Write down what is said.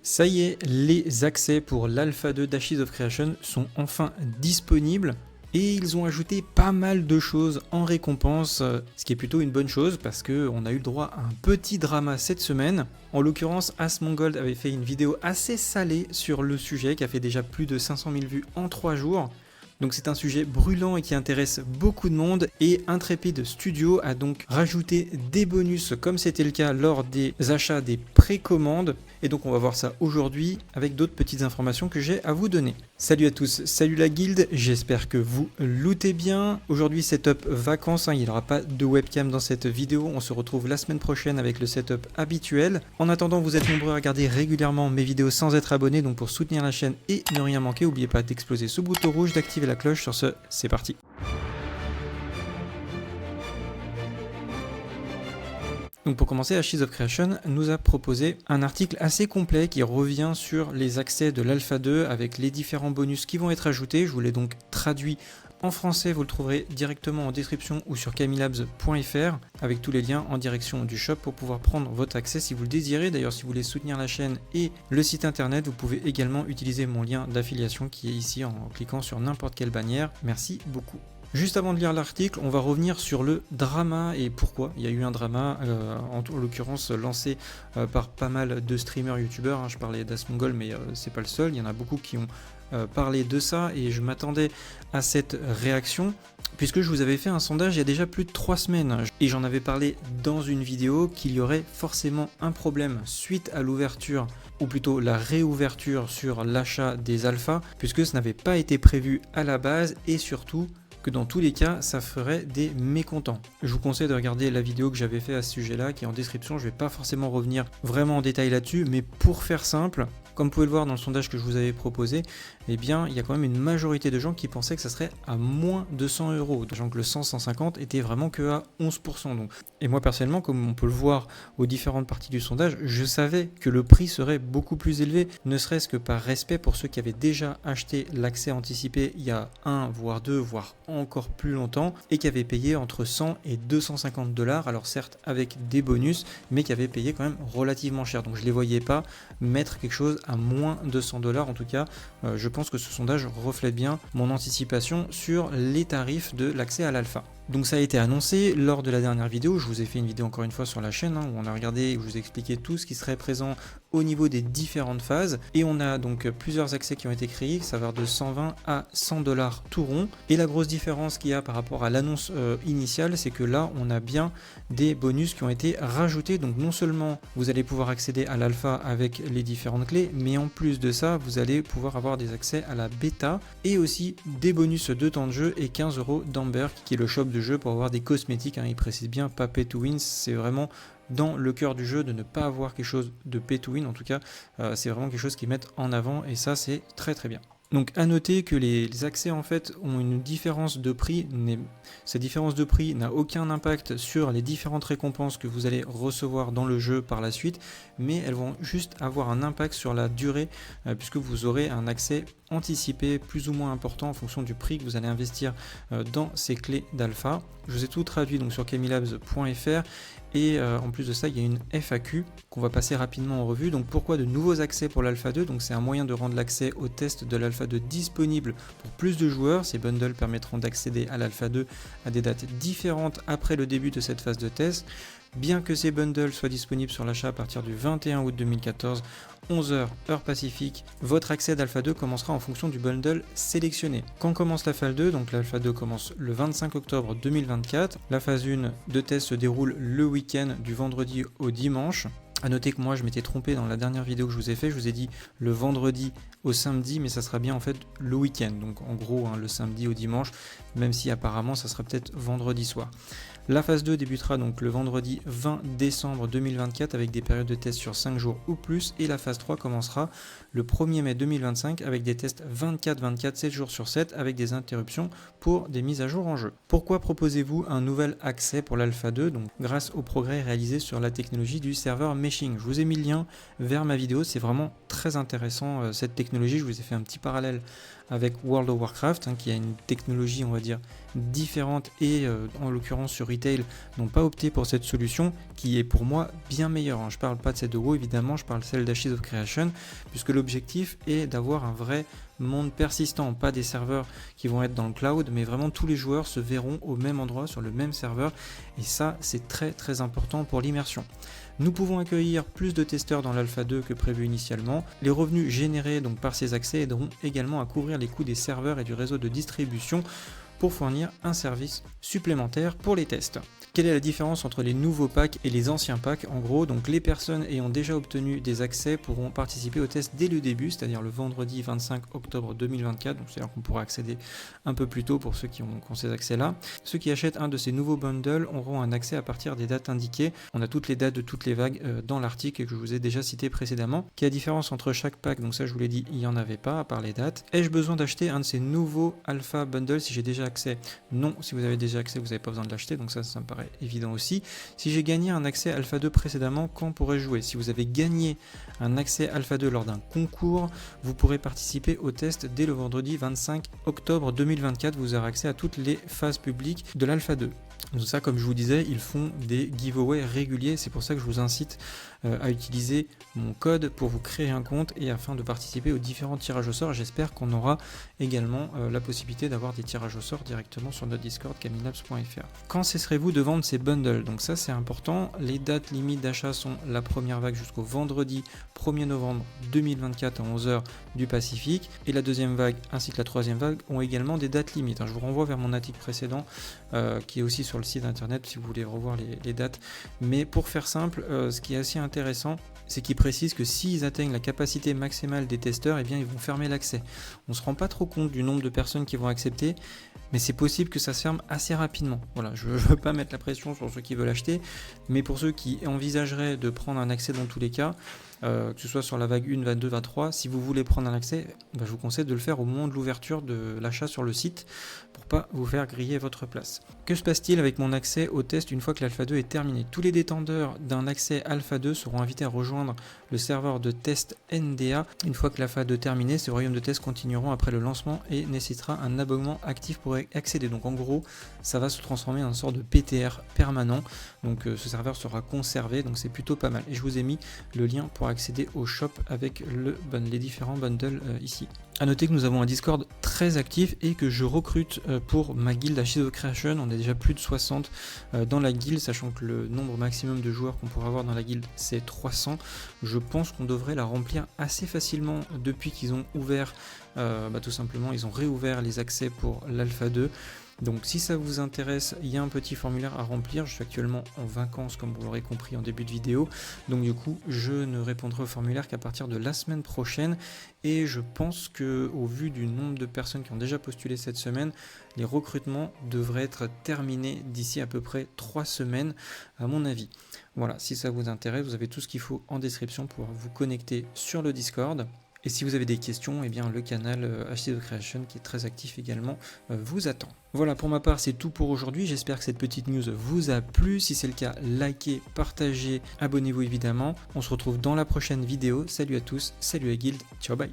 Ça y est, les accès pour l'Alpha 2 d'Ashes of Creation sont enfin disponibles. Et ils ont ajouté pas mal de choses en récompense, ce qui est plutôt une bonne chose parce qu'on a eu le droit à un petit drama cette semaine. En l'occurrence, Asmongold avait fait une vidéo assez salée sur le sujet qui a fait déjà plus de 500 000 vues en 3 jours. Donc c'est un sujet brûlant et qui intéresse beaucoup de monde, et Intrepid Studio a donc rajouté des bonus comme c'était le cas lors des achats des précommandes. Et donc on va voir ça aujourd'hui avec d'autres petites informations que j'ai à vous donner. Salut à tous, salut la guilde, j'espère que vous lootez bien. Aujourd'hui setup vacances, il n'y aura pas de webcam dans cette vidéo, on se retrouve la semaine prochaine avec le setup habituel. En attendant, vous êtes nombreux à regarder régulièrement mes vidéos sans être abonnés, donc pour soutenir la chaîne et ne rien manquer, n'oubliez pas d'exploser ce bouton rouge, d'activer la cloche. Sur ce, c'est parti. Donc pour commencer, Ashes of Creation nous a proposé un article assez complet qui revient sur les accès de l'Alpha 2 avec les différents bonus qui vont être ajoutés. Je vous l'ai donc traduit en français, vous le trouverez directement en description ou sur camilabs.fr avec tous les liens en direction du shop pour pouvoir prendre votre accès si vous le désirez. D'ailleurs, si vous voulez soutenir la chaîne et le site internet, vous pouvez également utiliser mon lien d'affiliation qui est ici en cliquant sur n'importe quelle bannière. Merci beaucoup. Juste avant de lire l'article, on va revenir sur le drama et pourquoi il y a eu un drama, en l'occurrence lancé par pas mal de streamers youtubeurs. Je parlais d'Asmongold, mais c'est pas le seul, il y en a beaucoup qui ont parlé de ça et je m'attendais à cette réaction puisque je vous avais fait un sondage il y a déjà plus de 3 semaines et j'en avais parlé dans une vidéo qu'il y aurait forcément un problème suite à l'ouverture ou plutôt la réouverture sur l'achat des alphas puisque ce n'avait pas été prévu à la base et surtout que dans tous les cas, ça ferait des mécontents. Je vous conseille de regarder la vidéo que j'avais fait à ce sujet-là, qui est en description. Je ne vais pas forcément revenir vraiment en détail là-dessus, mais pour faire simple, comme vous pouvez le voir dans le sondage que je vous avais proposé, eh bien, il y a quand même une majorité de gens qui pensaient que ça serait à moins de 100 €, sachant que le 100-150 était vraiment que à 11%. Donc. Et moi personnellement, comme on peut le voir aux différentes parties du sondage, je savais que le prix serait beaucoup plus élevé, ne serait-ce que par respect pour ceux qui avaient déjà acheté l'accès anticipé il y a 1, voire 2, voire encore plus longtemps, et qui avaient payé entre 100 et 250 $, alors certes avec des bonus, mais qui avaient payé quand même relativement cher. Donc je ne les voyais pas mettre quelque chose à moins de 100 $. En tout cas, je pense que ce sondage reflète bien mon anticipation sur les tarifs de l'accès à l'alpha. Donc ça a été annoncé lors de la dernière vidéo, je vous ai fait une vidéo encore une fois sur la chaîne, où on a regardé et où je vous ai expliqué tout ce qui serait présent au niveau des différentes phases, et on a donc plusieurs accès qui ont été créés, ça va de 120 à 100 $ tout rond, et la grosse différence qu'il y a par rapport à l'annonce initiale, c'est que là on a bien des bonus qui ont été rajoutés, donc non seulement vous allez pouvoir accéder à l'alpha avec les différentes clés, mais en plus de ça, vous allez pouvoir avoir des accès à la bêta, et aussi des bonus de temps de jeu et 15 € d'Amber, qui est le shop de jeu pour avoir des cosmétiques, il précise bien pas pay to win, c'est vraiment dans le cœur du jeu de ne pas avoir quelque chose de pay to win, en tout cas c'est vraiment quelque chose qu'ils mettent en avant et ça c'est très très bien. Donc à noter que les accès en fait ont une différence de prix, cette différence de prix n'a aucun impact sur les différentes récompenses que vous allez recevoir dans le jeu par la suite, mais elles vont juste avoir un impact sur la durée puisque vous aurez un accès anticipé plus ou moins important en fonction du prix que vous allez investir dans ces clés d'alpha. Je vous ai tout traduit donc sur camilabs.fr et en plus de ça il y a une FAQ qu'on va passer rapidement en revue. Donc pourquoi de nouveaux accès pour l'Alpha 2? Donc c'est un moyen de rendre l'accès au test de l'Alpha 2 disponible pour plus de joueurs. Ces bundles permettront d'accéder à l'Alpha 2 à des dates différentes après le début de cette phase de test. Bien que ces bundles soient disponibles sur l'achat à partir du 21 août 2014, 11h heure pacifique, votre accès d'Alpha 2 commencera en fonction du bundle sélectionné. Quand commence la phase 2? Donc l'Alpha 2 commence le 25 octobre 2024. La phase 1 de test se déroule le week-end du vendredi au dimanche. A noter que moi je m'étais trompé dans la dernière vidéo que je vous ai fait, je vous ai dit le vendredi au samedi, mais ça sera bien en fait le week-end, donc en gros le samedi au dimanche, même si apparemment ça sera peut-être vendredi soir. La phase 2 débutera donc le vendredi 20 décembre 2024 avec des périodes de tests sur 5 jours ou plus, et la phase 3 commencera le 1er mai 2025 avec des tests 24-24, 7 jours sur 7 avec des interruptions pour des mises à jour en jeu. Pourquoi proposez-vous un nouvel accès pour l'Alpha 2? Donc grâce aux progrès réalisés sur la technologie du serveur meshing. Je vous ai mis le lien vers ma vidéo, c'est vraiment très intéressant cette technologie. Je vous ai fait un petit parallèle avec World of Warcraft, qui a une technologie, on va dire, différente et en l'occurrence sur retail n'ont pas opté pour cette solution qui est pour moi bien meilleure. Je parle pas de celle de WoW évidemment, je parle de celle d'Ashes of Creation, puisque l'objectif est d'avoir un vrai monde persistant, pas des serveurs qui vont être dans le cloud, mais vraiment tous les joueurs se verront au même endroit sur le même serveur, et ça c'est très très important pour l'immersion. Nous pouvons accueillir plus de testeurs dans l'Alpha 2 que prévu initialement. Les revenus générés donc par ces accès aideront également à couvrir les coûts des serveurs et du réseau de distribution pour fournir un service supplémentaire pour les tests. Quelle est la différence entre les nouveaux packs et les anciens packs? En gros, donc les personnes ayant déjà obtenu des accès pourront participer au test dès le début, c'est-à-dire le vendredi 25 octobre 2024, donc c'est-à-dire qu'on pourra accéder un peu plus tôt pour ceux qui ont ces accès-là. Ceux qui achètent un de ces nouveaux bundles auront un accès à partir des dates indiquées. On a toutes les dates de toutes les vagues dans l'article que je vous ai déjà cité précédemment. Quelle est la différence entre chaque pack? Donc ça je vous l'ai dit, il n'y en avait pas à part les dates. Ai-je besoin d'acheter un de ces nouveaux Alpha Bundles si j'ai déjà accès? Non, si vous avez déjà accès, vous n'avez pas besoin de l'acheter, donc ça me paraît évident aussi. Si j'ai gagné un accès Alpha 2 précédemment, quand pourrais-je jouer? Si vous avez gagné un accès Alpha 2 lors d'un concours, vous pourrez participer au test dès le vendredi 25 octobre 2024. Vous aurez accès à toutes les phases publiques de l'Alpha 2. Donc ça, comme je vous disais, ils font des giveaways réguliers, c'est pour ça que je vous incite à utiliser mon code pour vous créer un compte et afin de participer aux différents tirages au sort. J'espère qu'on aura également la possibilité d'avoir des tirages au sort directement sur notre Discord camilabs.fr. Quand cesserez-vous de vendre ces bundles? Donc ça c'est important, les dates limites d'achat sont la première vague jusqu'au vendredi 1er novembre 2024 à 11h du Pacifique, et la deuxième vague ainsi que la troisième vague ont également des dates limites. Je vous renvoie vers mon article précédent qui est aussi sur le site internet si vous voulez revoir les dates, mais pour faire simple, ce qui est assez intéressant, c'est qu'ils précisent que s'ils atteignent la capacité maximale des testeurs, eh bien ils vont fermer l'accès. On ne se rend pas trop compte du nombre de personnes qui vont accepter, mais c'est possible que ça se ferme assez rapidement. Voilà, je ne veux pas mettre la pression sur ceux qui veulent acheter, mais pour ceux qui envisageraient de prendre un accès dans tous les cas, que ce soit sur la vague 1, 22, 23, si vous voulez prendre un accès, je vous conseille de le faire au moment de l'ouverture de l'achat sur le site pour pas vous faire griller votre place. Que se passe-t-il avec mon accès au test une fois que l'Alpha 2 est terminé? Tous les détenteurs d'un accès Alpha 2 seront invités à rejoindre le serveur de test NDA. Une fois que l'Alpha 2 est terminé, ces royaumes de test continueront après le lancement et nécessitera un abonnement actif pour y accéder. Donc en gros, ça va se transformer en une sorte de PTR permanent. Donc ce serveur sera conservé, donc c'est plutôt pas mal. Et je vous ai mis le lien pour accéder au shop avec les différents bundles ici. A noter que nous avons un Discord très actif et que je recrute pour ma guilde Ashes of Creation. On est déjà plus de 60 dans la guilde, sachant que le nombre maximum de joueurs qu'on pourra avoir dans la guilde c'est 300. Je pense qu'on devrait la remplir assez facilement depuis qu'ils ont ouvert, tout simplement ils ont réouvert les accès pour l'Alpha 2. Donc si ça vous intéresse, il y a un petit formulaire à remplir. Je suis actuellement en vacances comme vous l'aurez compris en début de vidéo. Donc du coup, je ne répondrai au formulaire qu'à partir de la semaine prochaine. Et je pense que au vu du nombre de personnes qui ont déjà postulé cette semaine, les recrutements devraient être terminés d'ici à peu près 3 semaines à mon avis. Voilà, si ça vous intéresse, vous avez tout ce qu'il faut en description pour vous connecter sur le Discord. Et si vous avez des questions, eh bien le canal Ashes of Creation qui est très actif également vous attend. Voilà, pour ma part c'est tout pour aujourd'hui, j'espère que cette petite news vous a plu. Si c'est le cas, likez, partagez, abonnez-vous évidemment. On se retrouve dans la prochaine vidéo. Salut à tous, salut à Guild, ciao bye.